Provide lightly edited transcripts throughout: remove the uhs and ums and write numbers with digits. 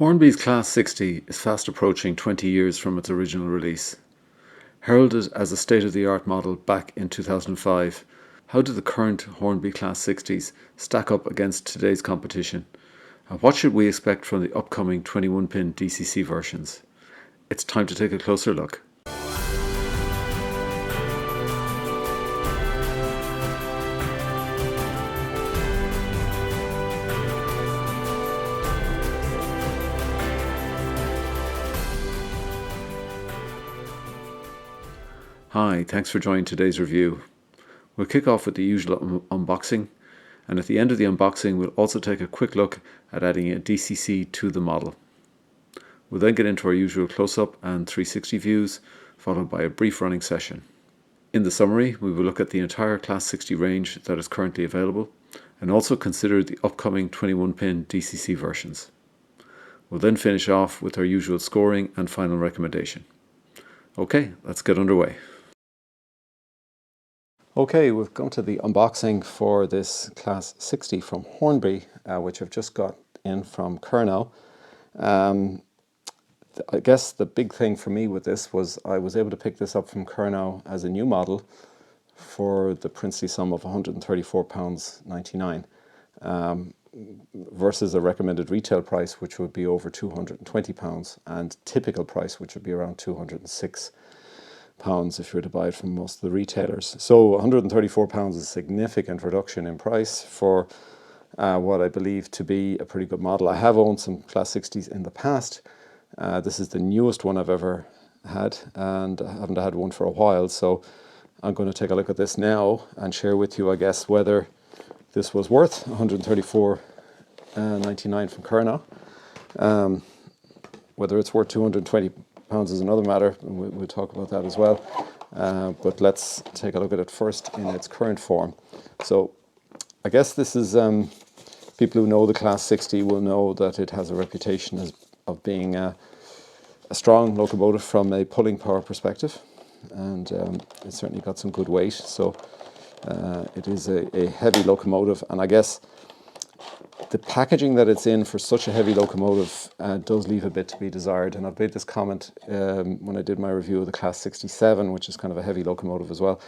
Hornby's Class 60 is fast approaching 20 years from its original release. Heralded as a state-of-the-art model back in 2005, how do the current Hornby Class 60s stack up against today's competition? And what should we expect from the upcoming 21-pin DCC versions? It's time to take a closer look. Hi, thanks for joining today's review. We'll kick off with the usual unboxing, and at the end of the unboxing we'll also take a quick look at adding a DCC to the model. We'll then get into our usual close-up and 360 views, followed by a brief running session. In the summary, we will look at the entire Class 60 range that is currently available, and also consider the upcoming 21-pin DCC versions. We'll then finish off with our usual scoring and final recommendation. Okay, let's get underway. Okay, we've come to the unboxing for this Class 60 from Hornby, which I've just got in from Kernow. I guess the big thing for me with this was I was able to pick this up from Kernow as a new model for the princely sum of £134.99 versus a recommended retail price which would be over £220 and typical price which would be around £206 if you were to buy it from most of the retailers. So £134 is a significant reduction in price for what I believe to be a pretty good model. I have owned some Class 60s in the past. This is the newest one I've ever had, and I haven't had one for a while, so I'm going to take a look at this now and share with you, I guess, whether this was worth £134.99 from Kernow. Whether it's worth £220 is another matter, and we'll talk about that as well. But let's take a look at it first in its current form. So I guess this is, people who know the Class 60 will know that it has a reputation of being a strong locomotive from a pulling power perspective, and it's certainly got some good weight. So it is a heavy locomotive, and I guess the packaging that it's in for such a heavy locomotive does leave a bit to be desired. And I've made this comment when I did my review of the Class 67, which is kind of a heavy locomotive as well.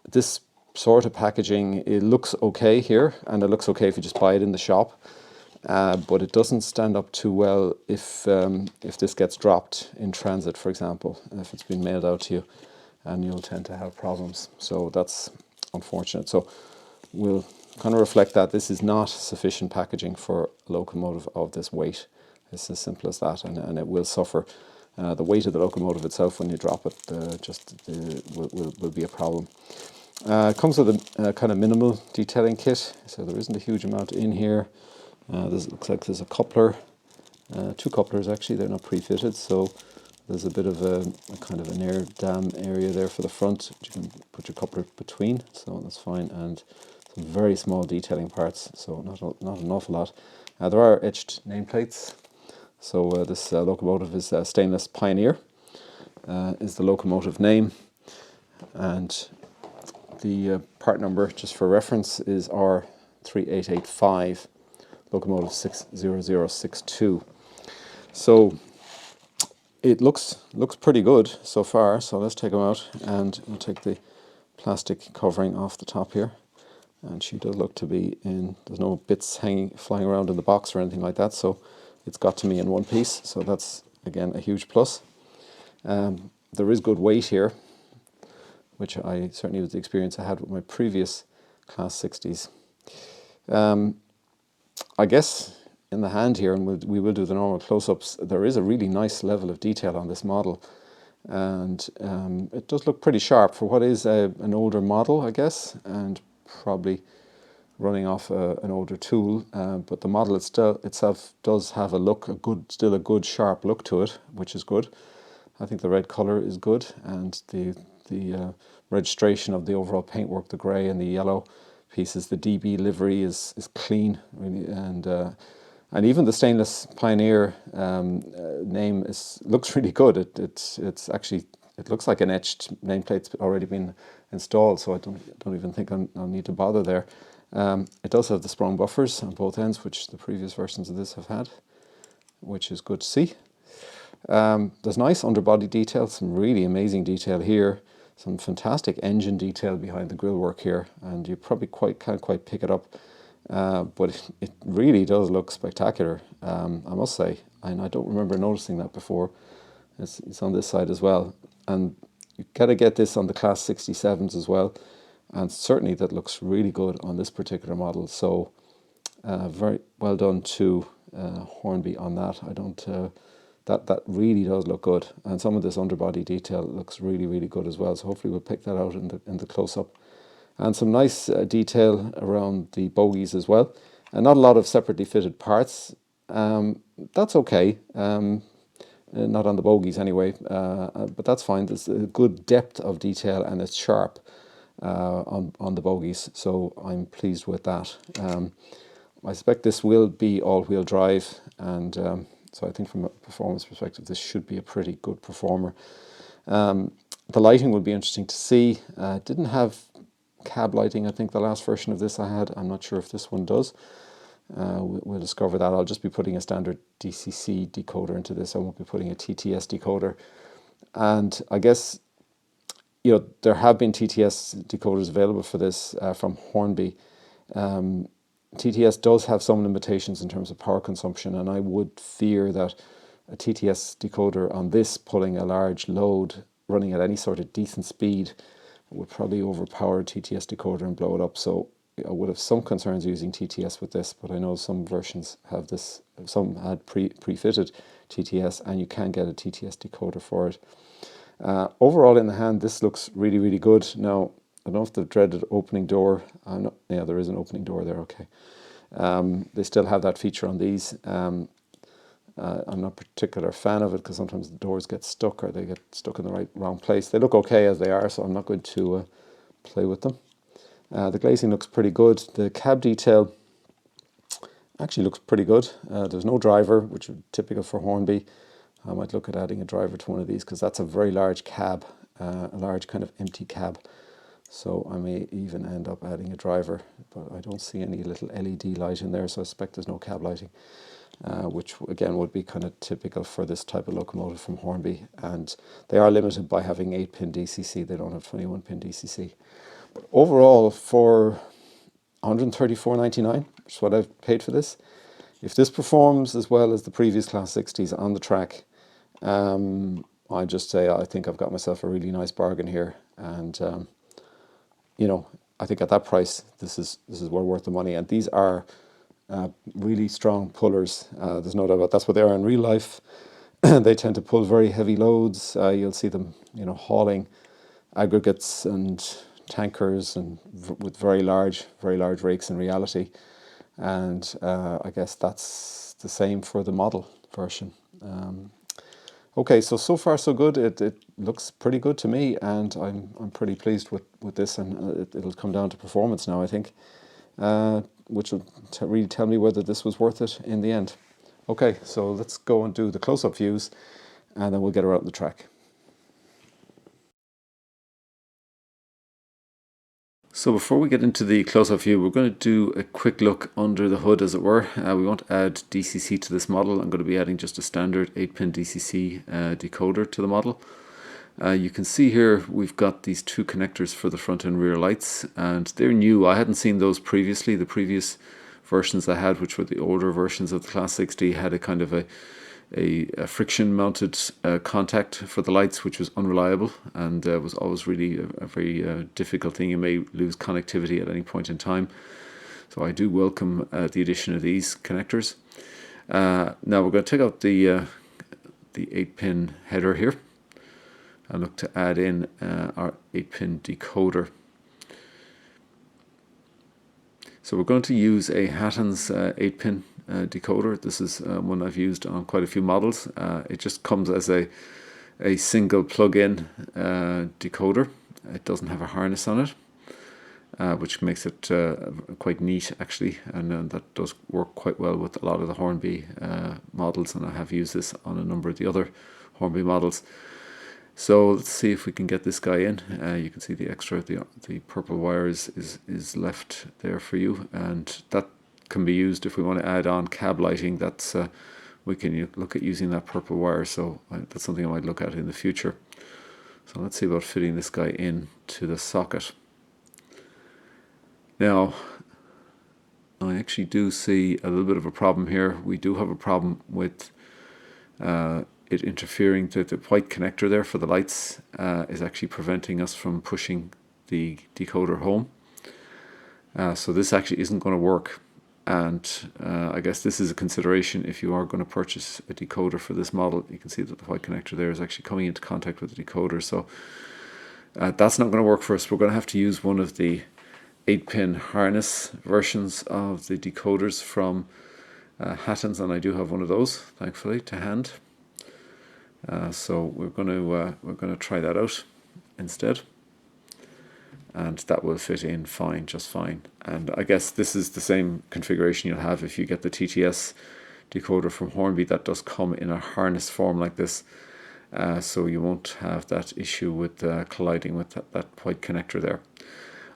This sort of packaging, it looks okay here, and it looks okay if you just buy it in the shop. But it doesn't stand up too well if this gets dropped in transit, for example, if it's been mailed out to you, and you'll tend to have problems. So that's unfortunate. So we'll kind of reflect that this is not sufficient packaging for a locomotive of this weight. It's as simple as that, and it will suffer. The weight of the locomotive itself, when you drop it, will be a problem. It comes with a kind of minimal detailing kit, so there isn't a huge amount in here. This looks like there's a coupler, two couplers actually, they're not pre-fitted, so there's a bit of a kind of an air dam area there for the front, which you can put your coupler between, so that's fine, and some very small detailing parts, so not an awful lot. There are etched nameplates, so this locomotive is Stainless Pioneer, is the locomotive name, and the part number, just for reference, is R3885. Locomotive 60062. So it looks pretty good so far. So let's take them out, and we'll take the plastic covering off the top here. And she does look to be in. There's no bits flying around in the box or anything like that. So it's got to me in one piece. So that's again a huge plus. There is good weight here, which I certainly was the experience I had with my previous Class 60s. I guess in the hand here, and we will do the normal close-ups, there is a really nice level of detail on this model, and it does look pretty sharp for what is an older model, I guess, and probably running off an older tool, but the model itself does have still a good sharp look to it, which is good. I think the red color is good, and the registration of the overall paintwork, the grey and the yellow pieces, the DB livery is clean, really, and even the Stainless Pioneer name looks really good. It looks like an etched nameplate's already been installed, so I don't even think I'll need to bother there. It does have the sprung buffers on both ends, which the previous versions of this have had. which is good to see. There's nice underbody detail, some really amazing detail here, some fantastic engine detail behind the grille work here, and you probably can't quite pick it up, but it really does look spectacular, I must say, and I don't remember noticing that before. It's on this side as well, and you gotta get this on the Class 67s as well, and certainly that looks really good on this particular model. So very well done to Hornby on that. I don't. That really does look good, and some of this underbody detail looks really, really good as well. So hopefully we'll pick that out in the close-up, and some nice detail around the bogies as well, and not a lot of separately fitted parts. That's okay, not on the bogies anyway, but that's fine. There's a good depth of detail, and it's sharp on the bogies, so I'm pleased with that. I expect this will be all-wheel drive, and so I think from a performance perspective, this should be a pretty good performer. The lighting will be interesting to see. Didn't have cab lighting, I think the last version of this I had. I'm not sure if this one does. We'll discover that. I'll just be putting a standard DCC decoder into this. I won't be putting a TTS decoder. And I guess, you know, there have been TTS decoders available for this from Hornby. TTS does have some limitations in terms of power consumption, and I would fear that a TTS decoder on this pulling a large load running at any sort of decent speed would probably overpower a TTS decoder and blow it up. So I would have some concerns using TTS with this, but I know some versions have this, some had pre-fitted TTS, and you can get a TTS decoder for it. Overall in the hand, this looks really, really good. Now, I don't know if the dreaded opening door, yeah, there is an opening door there, okay. They still have that feature on these. I'm not a particular fan of it because sometimes the doors get stuck or they get stuck in the wrong place. They look okay as they are, so I'm not going to play with them. The glazing looks pretty good. The cab detail actually looks pretty good. There's no driver, which is typical for Hornby. I might look at adding a driver to one of these because that's a very large cab, a large kind of empty cab. So I may even end up adding a driver, but I don't see any little LED light in there, so I suspect there's no cab lighting, which again would be kind of typical for this type of locomotive from Hornby. And they are limited by having 8-pin DCC, they don't have 21-pin DCC. But overall, for $134.99, which is what I've paid for this, if this performs as well as the previous Class 60s on the track, I just say I think I've got myself a really nice bargain here. And you know, I think at that price, this is well worth the money. And these are really strong pullers. There's no doubt about that's what they are in real life. They tend to pull very heavy loads. You'll see them, you know, hauling aggregates and tankers and with very large rakes in reality. And I guess that's the same for the model version. Okay, so far so good. It looks pretty good to me, and I'm pretty pleased with this, and it'll come down to performance now, I think, which will really tell me whether this was worth it in the end. Okay, so let's go and do the close-up views, and then we'll get her out on the track. So before we get into the close-up view, we're going to do a quick look under the hood, as it were. We won't add DCC to this model. I'm going to be adding just a standard 8-pin DCC decoder to the model. You can see here we've got these two connectors for the front and rear lights, and they're new. I hadn't seen those previously. The previous versions I had, which were the older versions of the Class 60, had a kind of a friction mounted contact for the lights, which was unreliable and was always really a very difficult thing. You may lose connectivity at any point in time. So I do welcome the addition of these connectors. Now we're going to take out the 8-pin header here and look to add in our 8-pin decoder. So we're going to use a Hatton's 8-pin decoder. This is one I've used on quite a few models. It just comes as a single plug-in decoder. It doesn't have a harness on it, which makes it quite neat actually, and that does work quite well with a lot of the Hornby models, and I have used this on a number of the other Hornby models. So let's see if we can get this guy in. You can see the extra, the purple wire is left there for you, and that can be used if we want to add on cab lighting. That's we can look at using that purple wire. So that's something I might look at in the future. So let's see about fitting this guy in to the socket. Now, I actually do see a little bit of a problem here. We do have a problem with it interfering. The white connector there for the lights is actually preventing us from pushing the decoder home. So this actually isn't going to work. And I guess this is a consideration if you are going to purchase a decoder for this model. You can see that the white connector there is actually coming into contact with the decoder. So that's not going to work for us. We're going to have to use one of the 8-pin harness versions of the decoders from Hattons, and I do have one of those, thankfully, to hand. So we're going to try that out instead, and that will fit in fine, just fine. And I guess this is the same configuration you'll have if you get the TTS decoder from Hornby. That does come in a harness form like this, so you won't have that issue with colliding with that white connector there.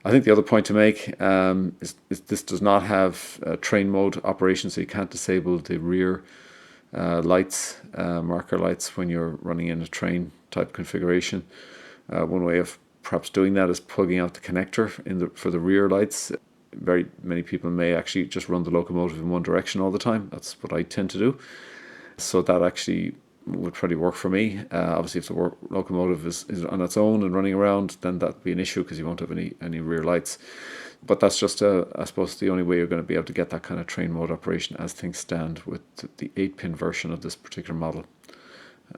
I think the other point to make is this does not have train mode operation, so you can't disable the rear lights, marker lights, when you're running in a train type configuration. One way of perhaps doing that is plugging out the connector for the rear lights. Very many people may actually just run the locomotive in one direction all the time. That's what I tend to do. So that actually would probably work for me. Obviously, if the locomotive is on its own and running around, then that'd be an issue because you won't have any rear lights. But that's just, I suppose, the only way you're going to be able to get that kind of train mode operation as things stand with the 8-pin version of this particular model.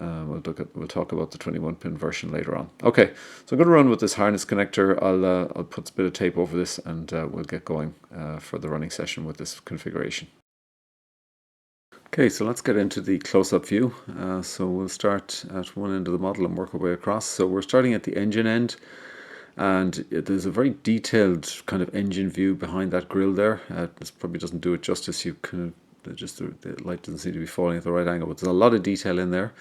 We'll talk about the 21-pin version later on. Okay, so I'm going to run with this harness connector. I'll put a bit of tape over this, and we'll get going for the running session with this configuration. Okay, so let's get into the close-up view. So we'll start at one end of the model and work our way across. So we're starting at the engine end, and there's a very detailed kind of engine view behind that grille there. This probably doesn't do it justice. You can just the light doesn't seem to be falling at the right angle, but there's a lot of detail in there.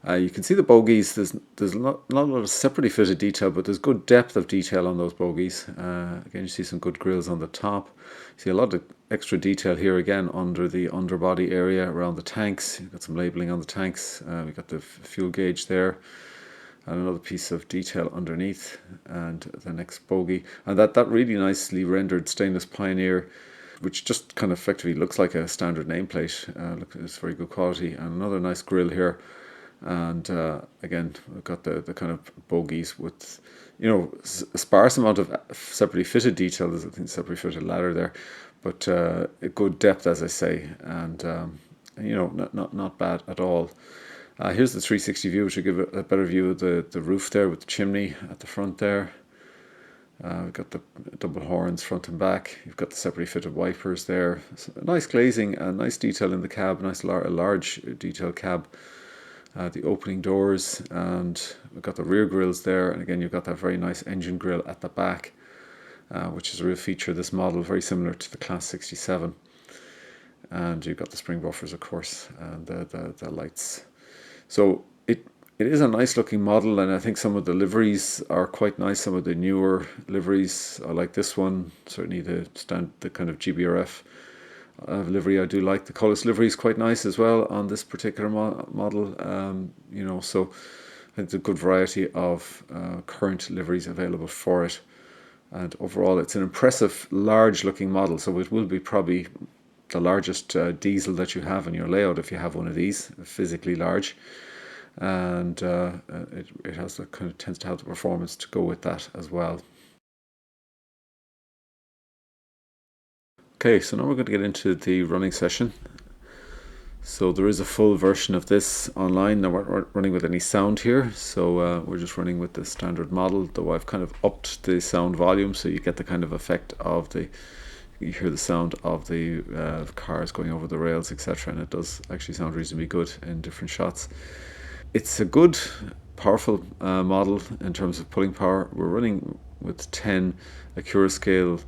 You can see the bogies. There's not a lot of separately fitted detail, but there's good depth of detail on those bogies. Again, you see some good grills on the top. You see a lot of extra detail here again under the underbody area around the tanks. You've got some labelling on the tanks. We've got the fuel gauge there, and another piece of detail underneath, and the next bogie. And that really nicely rendered stainless Pioneer, which just kind of effectively looks like a standard nameplate. Look, it's very good quality. And another nice grille here. And again, we've got the kind of bogies with, a sparse amount of separately fitted detail. There's, I think, separately fitted ladder there, but a good depth, as I say, and not bad at all. Here's the 360 view, which will give a better view of the roof there with the chimney at the front there. We've got the double horns front and back. You've got the separately fitted wipers there. So nice glazing and nice detail in the cab. Nice large detailed cab. The opening doors, and we've got the rear grills there, and again you've got that very nice engine grille at the back, which is a real feature of this model, very similar to the Class 67. And you've got the spring buffers, of course, and the lights. So it is a nice looking model, and I think some of the liveries are quite nice. Some of the newer liveries, I like this one, certainly the kind of GBRF livery. I do like the colours livery is quite nice as well on this particular model. So I think there's a good variety of current liveries available for it, and overall it's an impressive large looking model. So it will be probably the largest diesel that you have in your layout if you have one of these, physically large, and it has the kind of tends to have the performance to go with that as well. Okay, so now we're going to get into the running session. So there is a full version of this online. Now we're not running with any sound here, so we're just running with the standard model, though I've kind of upped the sound volume so you get the kind of effect of you hear the sound of the cars going over the rails, etc. And it does actually sound reasonably good in different shots. It's a good, powerful model in terms of pulling power. We're running with 10 Acura scale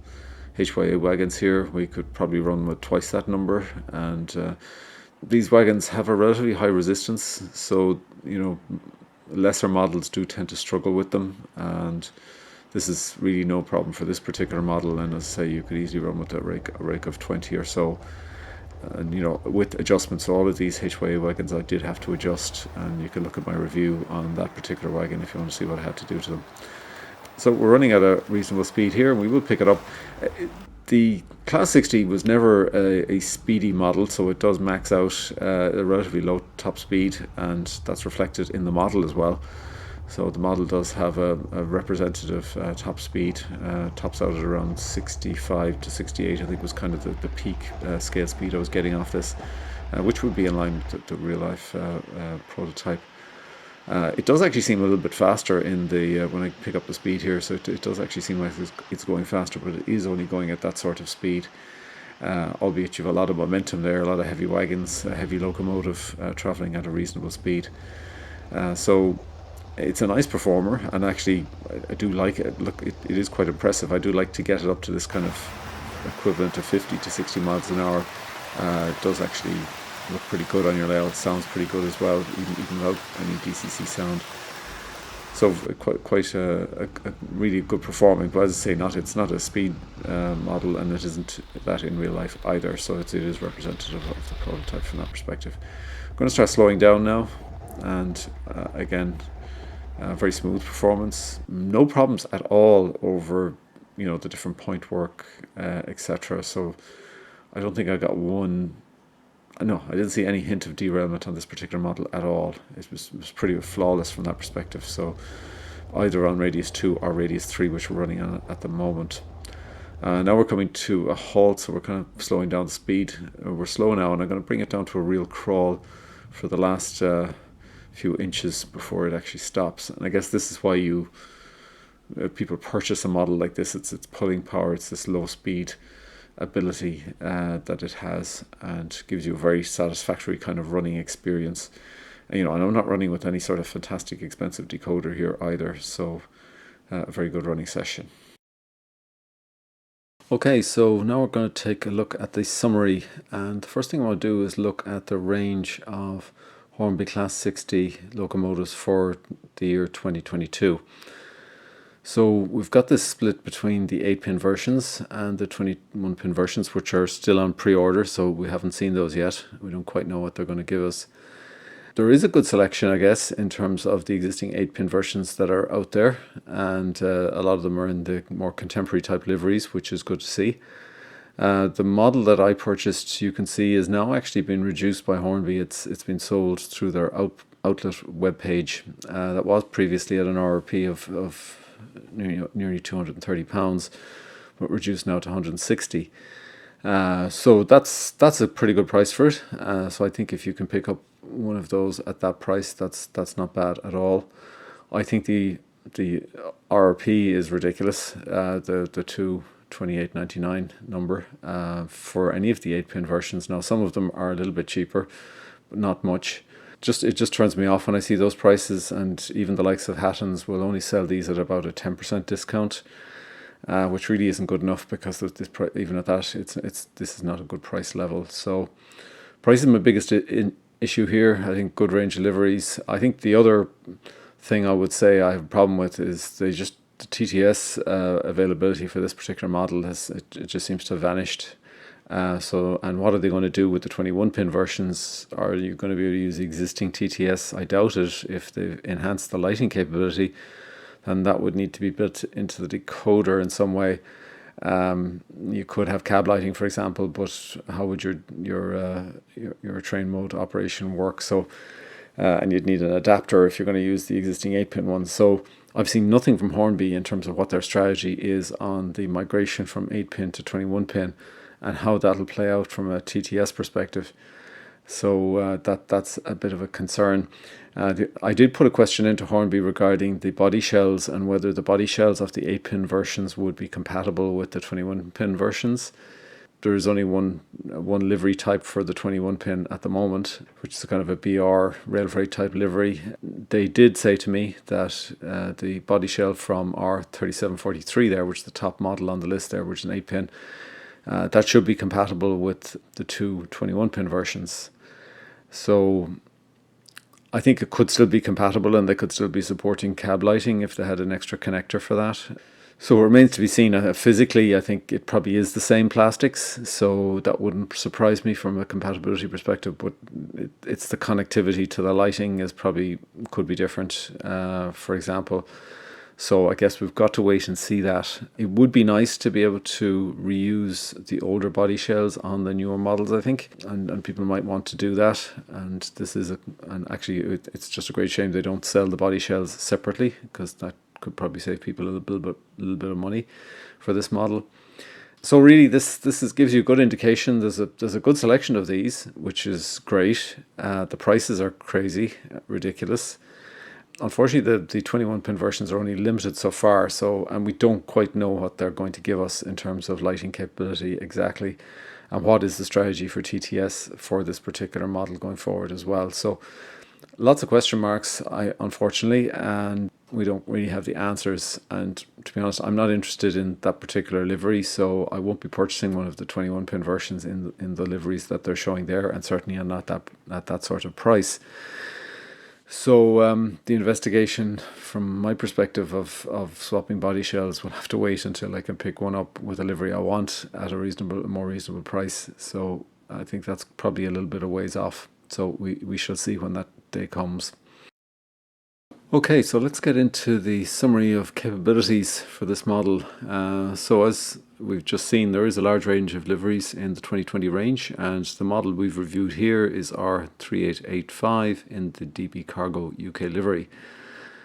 HYA wagons here. We could probably run with twice that number, and these wagons have a relatively high resistance, so lesser models do tend to struggle with them, and this is really no problem for this particular model. And as I say, you could easily run with a rake of 20 or so. and with adjustments. So all of these HYA wagons I did have to adjust, and you can look at my review on that particular wagon if you want to see what I had to do to them. So we're running at a reasonable speed here, and we will pick it up. The Class 60 was never a speedy model, so it does max out a relatively low top speed, and that's reflected in the model as well. So the model does have a representative top speed, tops out at around 65 to 68, I think was kind of the peak scale speed I was getting off this, which would be in line with the real life prototype. It does actually seem a little bit faster in the when I pick up the speed here, so it does actually seem like it's going faster, but it is only going at that sort of speed, albeit you have a lot of momentum there, a lot of heavy wagons, a heavy locomotive travelling at a reasonable speed. So it's a nice performer, and actually I do like it. Look, it is quite impressive. I do like to get it up to this kind of equivalent of 50 to 60 miles an hour. It does actually look pretty good on your layout. Sounds pretty good as well, even without any DCC sound. So quite a really good performing. But as I say, it's not a speed model, and it isn't that in real life either. So it is representative of the prototype from that perspective. I'm going to start slowing down now, and again, very smooth performance. No problems at all over the different point work, etc. So I don't think I got one. No, I didn't see any hint of derailment on this particular model at all. It was pretty flawless from that perspective. So either on radius 2 or radius 3, which we're running on at the moment. Now we're coming to a halt, so we're kind of slowing down the speed. We're slow now, and I'm going to bring it down to a real crawl for the last few inches before it actually stops. And I guess this is why people purchase a model like this. It's pulling power, it's this low speed ability that it has, and gives you a very satisfactory kind of running experience. And I'm not running with any sort of fantastic expensive decoder here either, so a very good running session. Okay, so now we're going to take a look at the summary, and the first thing I want to do is look at the range of Hornby Class 60 locomotives for the year 2022. So we've got this split between the 8-pin versions and the 21-pin versions, which are still on pre-order, so we haven't seen those yet. We don't quite know what they're going to give us. There is a good selection, I guess, in terms of the existing 8-pin versions that are out there, and a lot of them are in the more contemporary type liveries, which is good to see. The model that I purchased, you can see, is now actually been reduced by Hornby. It's been sold through their outlet webpage. That was previously at an RRP of nearly £230, but reduced now to 160. So that's a pretty good price for it. So I think if you can pick up one of those at that price, that's not bad at all. I think the RRP is ridiculous. The 228.99 number for any of the 8-pin versions. Now some of them are a little bit cheaper, but not much. It just turns me off when I see those prices, and even the likes of Hattons will only sell these at about a 10% discount, which really isn't good enough, because even at that, this is not a good price level. So price is my biggest issue here. I think good range of liveries. I think the other thing I would say I have a problem with is the TTS availability for this particular model it just seems to have vanished. And what are they going to do with the 21-pin versions? Are you going to be able to use the existing TTS? I doubt it. If they've enhanced the lighting capability, then that would need to be built into the decoder in some way. You could have cab lighting, for example, but how would your train mode operation work? So, and you'd need an adapter if you're going to use the existing 8-pin ones. So I've seen nothing from Hornby in terms of what their strategy is on the migration from 8-pin to 21-pin. And how that'll play out from a TTS perspective. So that's a bit of a concern. I did put a question into Hornby regarding the body shells and whether the body shells of the 8-pin versions would be compatible with the 21-pin versions. There is only one livery type for the 21-pin at the moment, which is kind of a BR rail freight type livery. They did say to me that the body shell from R3885 there, which is the top model on the list there, which is an 8-pin, that should be compatible with the two 21-pin versions. So I think it could still be compatible, and they could still be supporting cab lighting if they had an extra connector for that. So it remains to be seen. Physically, I think it probably is the same plastics, so that wouldn't surprise me from a compatibility perspective. But it's the connectivity to the lighting is probably could be different, for example. So I guess we've got to wait and see that. It would be nice to be able to reuse the older body shells on the newer models, I think, and people might want to do that. And this is and actually it's just a great shame they don't sell the body shells separately, because that could probably save people a little bit of money for this model. So really, this gives you a good indication. There's a good selection of these, which is great. The prices are crazy, ridiculous. Unfortunately, the 21 pin versions are only limited so far, and we don't quite know what they're going to give us in terms of lighting capability exactly, and what is the strategy for TTS for this particular model going forward as well. So lots of question marks, unfortunately, and we don't really have the answers. And to be honest, I'm not interested in that particular livery, so I won't be purchasing one of the 21 pin versions in the liveries that they're showing there, and certainly not at that sort of price. So the investigation, from my perspective of swapping body shells, will have to wait until I can pick one up with a livery I want at a more reasonable price. So I think that's probably a little bit of ways off. So we shall see when that day comes. Okay, so let's get into the summary of capabilities for this model. So as we've just seen, there is a large range of liveries in the 2020 range, and the model we've reviewed here is R3885 in the DB Cargo UK Livery.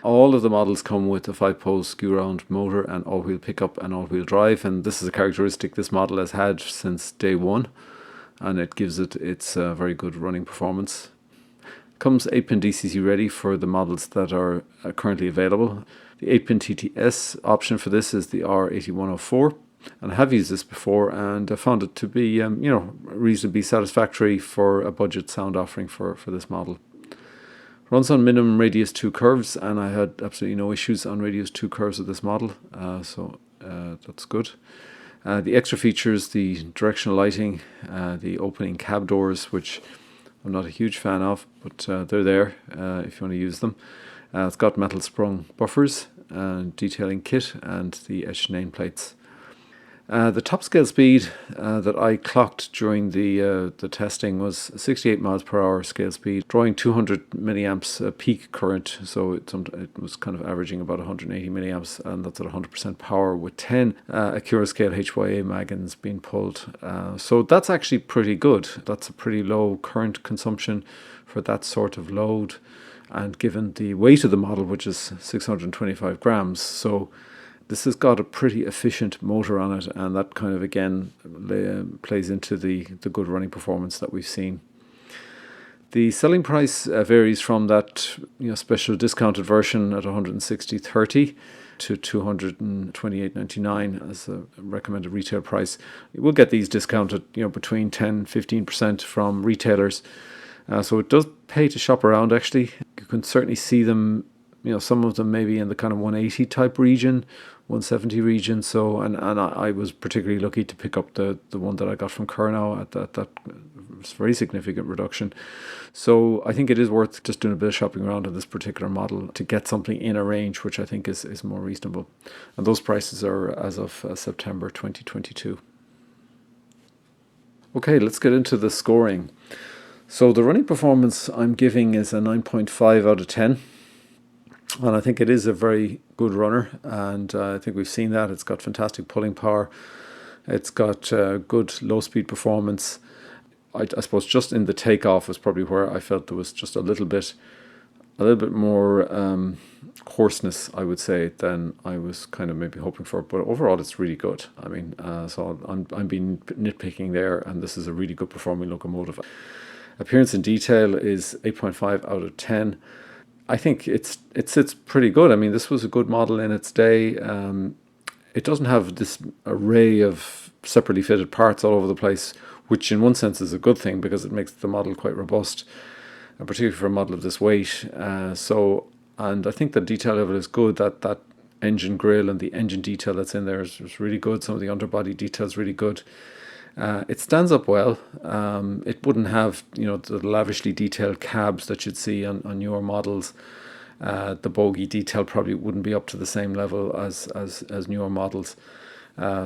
All of the models come with a 5-pole skew-round motor and all-wheel pickup and all-wheel drive, and this is a characteristic this model has had since day one, and it gives it its very good running performance. Comes 8-pin DCC ready for the models that are currently available. The 8-pin TTS option for this is the R8104, and I have used this before, and I found it to be reasonably satisfactory for a budget sound offering for this model. Runs on minimum radius 2 curves, and I had absolutely no issues on radius 2 curves of this model, so that's good. The extra features, the directional lighting, the opening cab doors, which I'm not a huge fan of, but they're there if you want to use them. It's got metal sprung buffers, detailing kit, and the etched nameplates. The top scale speed that I clocked during the testing was 68 miles per hour scale speed, drawing 200 milliamps peak current, so it was kind of averaging about 180 milliamps, and that's at 100% power with 10 Acura scale HYA magons being pulled. So that's actually pretty good. That's a pretty low current consumption for that sort of load, and given the weight of the model, which is 625 grams, so this has got a pretty efficient motor on it, and that kind of again plays into the good running performance that we've seen. The selling price varies from that special discounted version at 160.30 to 228.99 as a recommended retail price. You will get these discounted between 10-15% from retailers, so it does pay to shop around. Actually, you can certainly see them. Some of them maybe in the kind of 180 type region, 170 region. So, and I was particularly lucky to pick up the one that I got from Kernow at that very significant reduction. So I think it is worth just doing a bit of shopping around on this particular model to get something in a range which I think is more reasonable. And those prices are as of September 2022. Okay, let's get into the scoring. So the running performance I'm giving is a 9.5 out of 10. And I think it is a very good runner, and I think we've seen that. It's got fantastic pulling power. It's got good low-speed performance. I suppose just in the takeoff was probably where I felt there was just a little bit more coarseness, I would say, than I was kind of maybe hoping for. But overall, it's really good. I mean, so I'm being nitpicking there, and this is a really good performing locomotive. Appearance and detail is 8.5 out of 10. I think it sits pretty good. I mean, this was a good model in its day. It doesn't have this array of separately fitted parts all over the place, which in one sense is a good thing because it makes the model quite robust, and particularly for a model of this weight. And I think the detail level is good. That engine grille and the engine detail that's in there is really good. Some of the underbody detail is really good. It stands up well. It wouldn't have the lavishly detailed cabs that you'd see on newer models. The bogey detail probably wouldn't be up to the same level as newer models.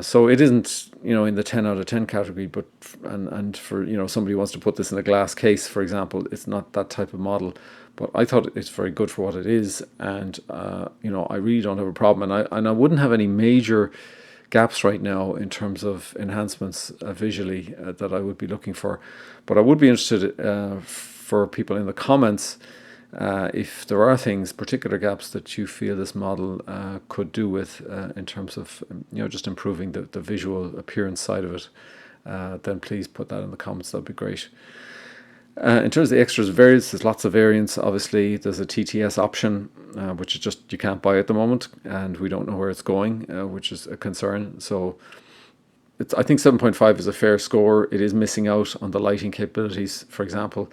So it isn't, in the 10 out of 10 category, but and for somebody who wants to put this in a glass case, for example, it's not that type of model. But I thought it's very good for what it is, and I really don't have a problem, and I wouldn't have any major gaps right now in terms of enhancements visually that I would be looking for. But I would be interested for people in the comments if there are things, particular gaps that you feel this model could do with in terms of just improving the visual appearance side of it. Then please put that in the comments. That'd be great. In terms of the extras variants, there's lots of variants. Obviously, there's a TTS option, which is just you can't buy at the moment, and we don't know where it's going, which is a concern. So I think 7.5 is a fair score. It is missing out on the lighting capabilities, for example,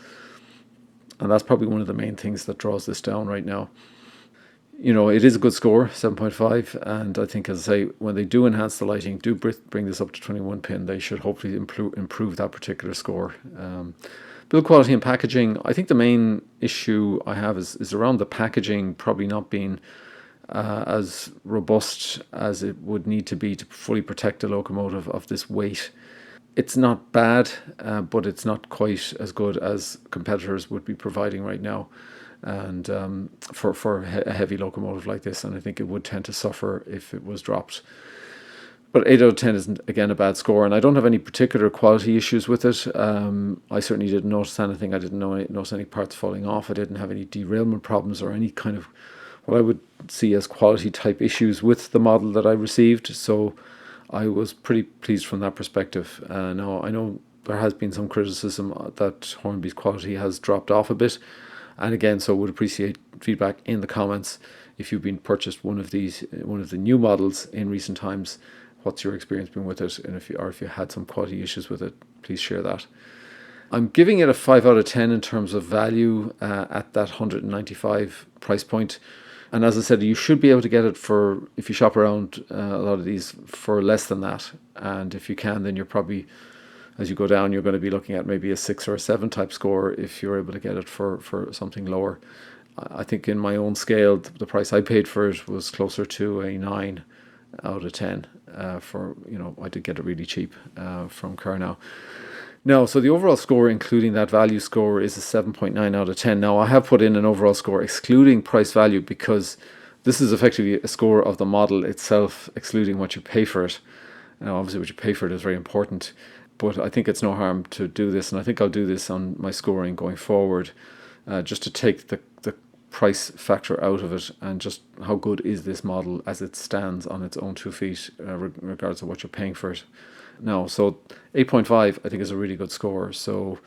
and that's probably one of the main things that draws this down right now. It is a good score, 7.5, and I think, as I say, when they do enhance the lighting, do bring this up to 21 pin, they should hopefully improve that particular score. Build quality and packaging, I think the main issue I have is around the packaging probably not being as robust as it would need to be to fully protect a locomotive of this weight. It's not bad, but it's not quite as good as competitors would be providing right now, and for a heavy locomotive like this, and I think it would tend to suffer if it was dropped. But 8 out of 10 isn't, again, a bad score, and I don't have any particular quality issues with it. I certainly didn't notice anything. I didn't notice any parts falling off. I didn't have any derailment problems or any kind of what I would see as quality type issues with the model that I received. So I was pretty pleased from that perspective. Now, I know there has been some criticism that Hornby's quality has dropped off a bit. And again, so would appreciate feedback in the comments. If you've been purchased one of the new models in recent times, what's your experience been with it? And if you had some quality issues with it, please share that. I'm giving it a 5 out of 10 in terms of value at that 195 price point. And as I said, you should be able to get it for, if you shop around a lot of these, for less than that. And if you can, then you're probably, as you go down, you're going to be looking at maybe a 6 or a 7 type score if you're able to get it for something lower. I think in my own scale, the price I paid for it was closer to a 9 out of 10 I did get it really cheap from Carnow. No, so the overall score, including that value score, is a 7.9 out of 10. Now, I have put in an overall score excluding price value because this is effectively a score of the model itself, excluding what you pay for it. Now, obviously, what you pay for it is very important, but I think it's no harm to do this, and I think I'll do this on my scoring going forward, just to take the price factor out of it and just how good is this model as it stands on its own 2 feet, regardless of what you're paying for it. Now, so 8.5 I think is a really good score. So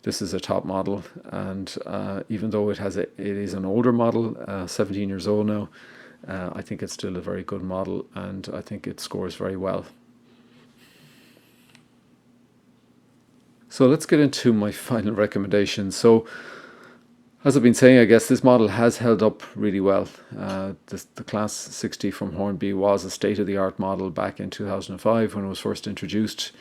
this is a top model, and even though it is an older model, 17 years old now, I think it's still a very good model, and I think it scores very well. So let's get into my final recommendation. So as I've been saying, I guess this model has held up really well. The Class 60 from Hornby was a state-of-the-art model back in 2005 when it was first introduced,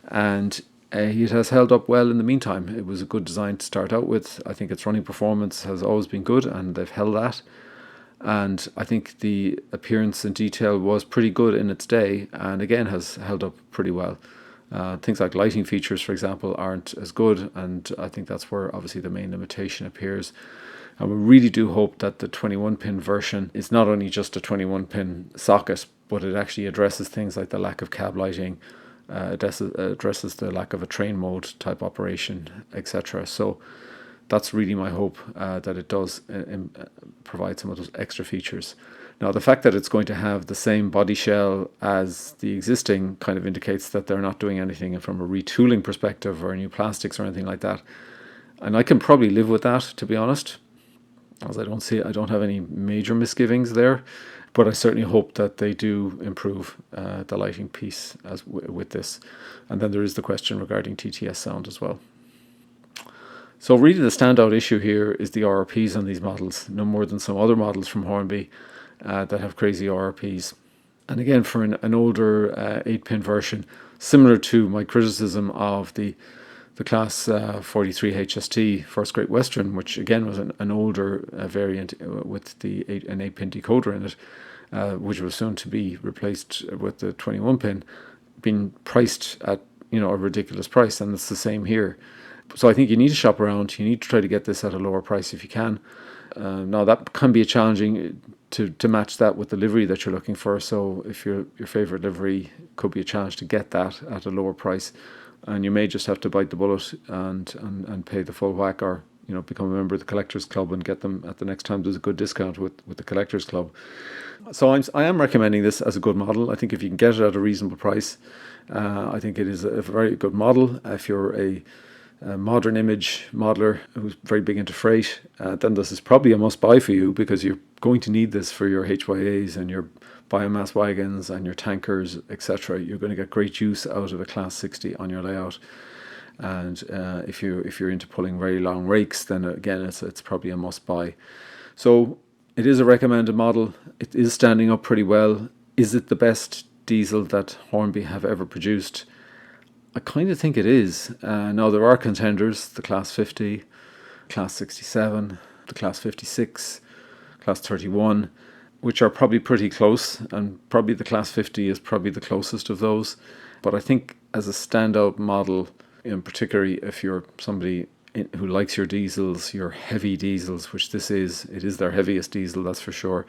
and it has held up well in the meantime. It was a good design to start out with. I think its running performance has always been good, and they've held that. And I think the appearance and detail was pretty good in its day, and again has held up pretty well. Things like lighting features, for example, aren't as good, and I think that's where obviously the main limitation appears. And we really do hope that the 21-pin version is not only just a 21-pin socket, but it actually addresses things like the lack of cab lighting, addresses the lack of a train mode type operation, etc. So that's really my hope, that it does provide some of those extra features. Now, the fact that it's going to have the same body shell as the existing kind of indicates that they're not doing anything from a retooling perspective or new plastics or anything like that. And I can probably live with that, to be honest, as I don't have any major misgivings there. But I certainly hope that they do improve the lighting piece with this. And then there is the question regarding TTS sound as well. So really the standout issue here is the RRPs on these models, no more than some other models from Hornby that have crazy RRPs. And again, for an older 8-pin version, similar to my criticism of the the Class 43 HST First Great Western, which again was an older variant with an 8-pin decoder in it, which was soon to be replaced with the 21-pin, being priced at a ridiculous price, and it's the same here. So I think you need to shop around. You need to try to get this at a lower price if you can. Now that can be challenging to match that with the livery that you're looking for. So if your favorite livery could be a challenge to get that at a lower price, and you may just have to bite the bullet and pay the full whack, or become a member of the Collectors Club and get them at the next time there's a good discount with the Collectors Club. So I am recommending this as a good model. I think if you can get it at a reasonable price, I think it is a very good model. If you're a modern image modeler who's very big into freight, then this is probably a must buy for you, because you're going to need this for your HYAs and your biomass wagons and your tankers, etc. You're going to get great use out of a Class 60 on your layout. And if you're into pulling very long rakes, then again it's probably a must buy. So it is a recommended model. It is standing up pretty well. Is it the best diesel that Hornby have ever produced? I kind of think it is. Now there are contenders: the Class 50, Class 67, the Class 56, Class 31, which are probably pretty close, and probably the Class 50 is probably the closest of those. But I think as a standout model, in particularly if you're somebody who likes your diesels, your heavy diesels, which it is their heaviest diesel, that's for sure,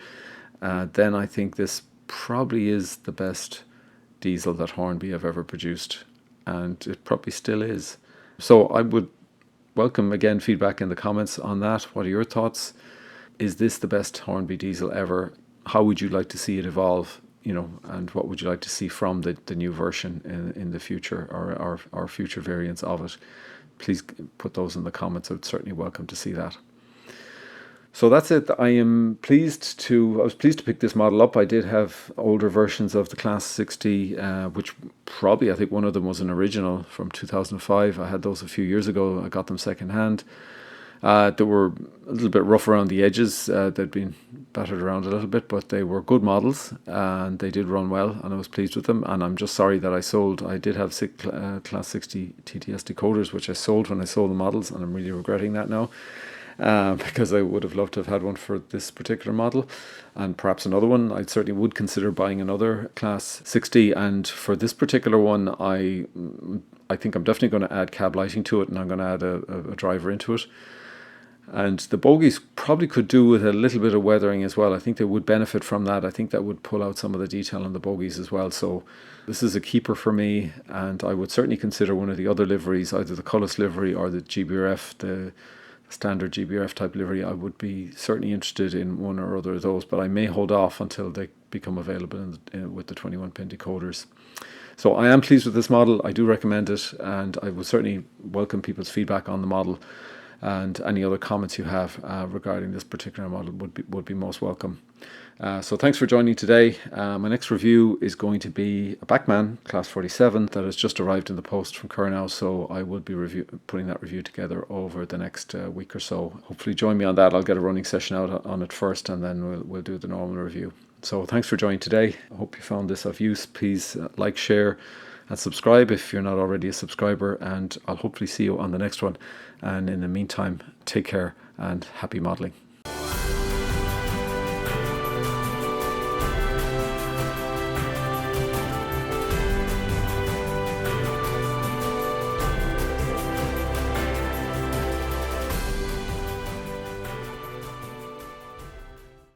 then I think this probably is the best diesel that Hornby have ever produced, and it probably still is. So I would welcome again feedback in the comments on that. What are your thoughts? Is this the best Hornby diesel ever? How would you like to see it evolve? And what would you like to see from the new version in the future, or future variants of it? Please put those in the comments. I would certainly welcome to see that. So that's it. I was pleased to pick this model up. I did have older versions of the Class 60, which probably, I think one of them was an original from 2005. I had those a few years ago. I got them second hand. They were a little bit rough around the edges. They'd been battered around a little bit, but they were good models and they did run well, and I was pleased with them. And I'm just sorry that I did have Class 60 TTS decoders, which I sold when I sold the models, and I'm really regretting that now, because I would have loved to have had one for this particular model, and perhaps another one. I certainly would consider buying another Class 60, and for this particular one, I think I'm definitely going to add cab lighting to it, and I'm going to add a driver into it. And the bogies probably could do with a little bit of weathering as well. I think they would benefit from that. I think that would pull out some of the detail on the bogies as well. So this is a keeper for me, and I would certainly consider one of the other liveries, either the Cullis livery or the GBRF, the standard GBRF type livery. I would be certainly interested in one or other of those, but I may hold off until they become available with the 21-pin decoders. So I am pleased with this model. I do recommend it, and I would certainly welcome people's feedback on the model. And any other comments you have regarding this particular model would be most welcome. So thanks for joining today. My next review is going to be a Backman Class 47 that has just arrived in the post from Curnow, so I will be putting that review together over the next week or so. Hopefully join me on that. I'll get a running session out on it first, and then we'll do the normal review. So thanks for joining today. I hope you found this of use. Please like, share and subscribe if you're not already a subscriber, and I'll hopefully see you on the next one. And in the meantime, take care and happy modelling.